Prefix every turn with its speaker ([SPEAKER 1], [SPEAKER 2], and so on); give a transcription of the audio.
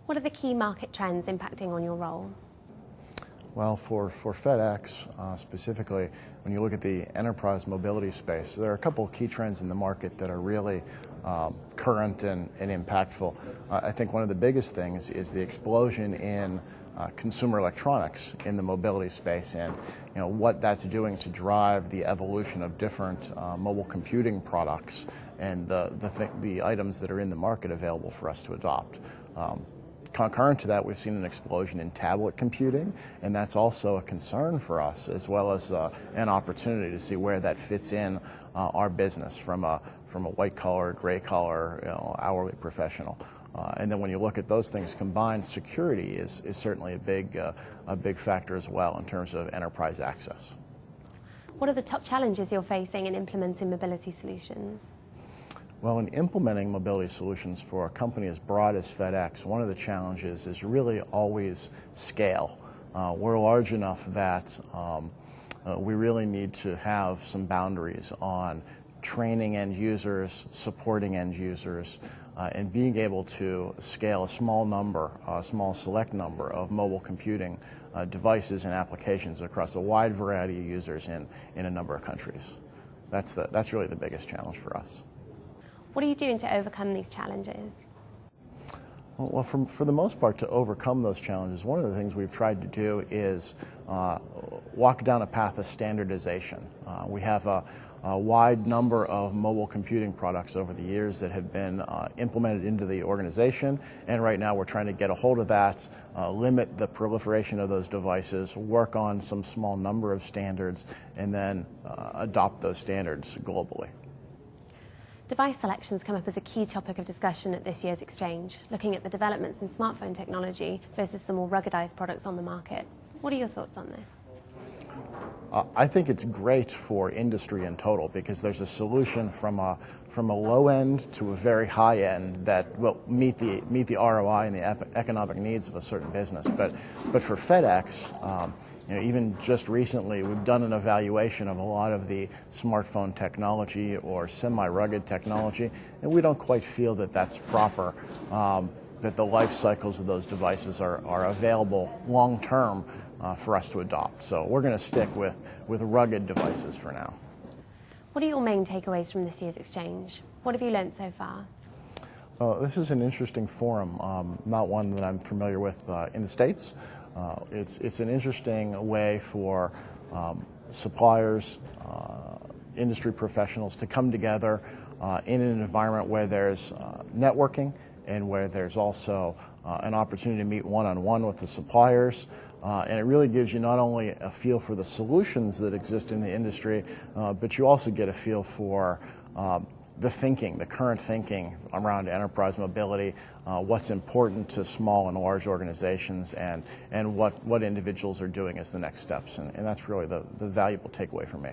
[SPEAKER 1] What are the key market trends impacting on your role?
[SPEAKER 2] Well, for FedEx specifically, when you look at the enterprise mobility space, there are a couple of key trends in the market that are really current and impactful. I think one of the biggest things is the explosion in consumer electronics in the mobility space, and what that's doing to drive the evolution of different mobile computing products and the items that are in the market available for us to adopt. Concurrent to that, we've seen an explosion in tablet computing, and that's also a concern for us, as well as an opportunity to see where that fits in our business from a white collar, gray collar, hourly professional. And then when you look at those things combined, security is certainly a big factor as well in terms of enterprise access.
[SPEAKER 1] What are the top challenges you're facing in implementing mobility solutions?
[SPEAKER 2] Well, in implementing mobility solutions for a company as broad as FedEx, one of the challenges is really always scale. We're large enough that we really need to have some boundaries on training end users, supporting end users, and being able to scale a small select number of mobile computing devices and applications across a wide variety of users in a number of countries. That's really the biggest challenge for us.
[SPEAKER 1] What are you doing to overcome these challenges?
[SPEAKER 2] Well, for the most part, to overcome those challenges, one of the things we've tried to do is walk down a path of standardization. We have a wide number of mobile computing products over the years that have been implemented into the organization, and right now we're trying to get a hold of that, limit the proliferation of those devices, work on some small number of standards, and then adopt those standards globally.
[SPEAKER 1] Device selections come up as a key topic of discussion at this year's exchange, looking at the developments in smartphone technology versus the more ruggedized products on the market. What are your thoughts on this?
[SPEAKER 2] I think it's great for industry in total because there's a solution from a low end to a very high end that will meet the ROI and the economic needs of a certain business. But for FedEx, even just recently, we've done an evaluation of a lot of the smartphone technology or semi-rugged technology, and we don't quite feel that that's proper. That the life cycles of those devices are available long term for us to adopt. So we're going to stick with rugged devices for now.
[SPEAKER 1] What are your main takeaways from this year's exchange? What have you learned so far?
[SPEAKER 2] This is an interesting forum, not one that I'm familiar with in the States. It's an interesting way for suppliers, industry professionals to come together in an environment where there's networking and where there's also an opportunity to meet one-on-one with the suppliers. And it really gives you not only a feel for the solutions that exist in the industry, but you also get a feel for the current thinking around enterprise mobility, what's important to small and large organizations, and what individuals are doing as the next steps. And that's really the valuable takeaway for me.